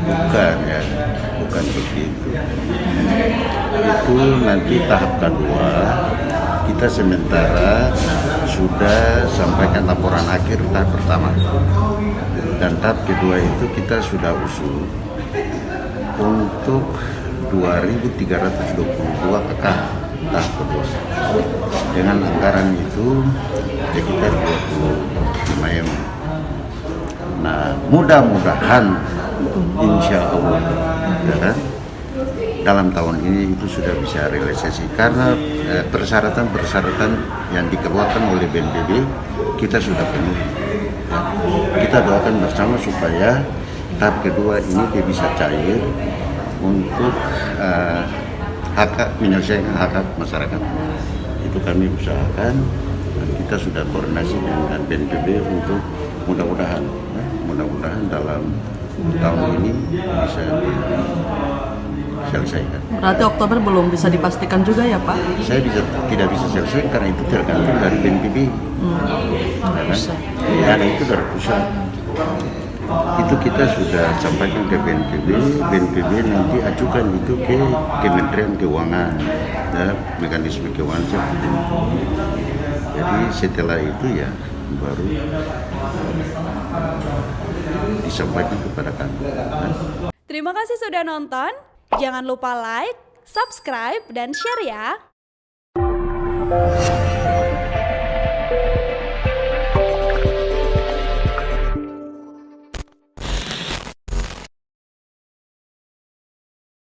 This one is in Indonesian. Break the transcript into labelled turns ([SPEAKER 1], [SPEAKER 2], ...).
[SPEAKER 1] Bukan ya, bukan begitu. Itu nanti tahap kedua, kita sementara sudah sampaikan laporan akhir tahap pertama. Dan tahap kedua itu kita sudah usul untuk 2.322 kakak tahap kedua. Dengan anggaran itu sekitar 25 M. Nah, mudah-mudahan insya Allah ya kan, dalam tahun ini itu sudah bisa realisasi karena persyaratan-persyaratan yang dikeluarkan oleh BNPB kita sudah penuhi. Ya. Kita doakan bersama supaya tahap kedua ini dia bisa cair untuk menyelesaikan hak masyarakat. Itu kami usahakan dan kita sudah koordinasi dengan BNPB untuk mudah-mudahan dalam tahun ini bisa diselesaikan.
[SPEAKER 2] Berarti Oktober belum bisa dipastikan juga ya Pak?
[SPEAKER 1] Saya tidak bisa selesai karena itu tergantung dari BNPB. Karena itu dari pusat. Itu kita sudah sampaikan ke BNPB, BNPB nanti ajukan itu ke Kementerian Keuangan, ya, mekanisme keuangan seperti itu. Jadi setelah itu ya baru disampaikan kepada kami.
[SPEAKER 3] Terima kasih sudah nonton. Jangan lupa like, subscribe, dan share ya.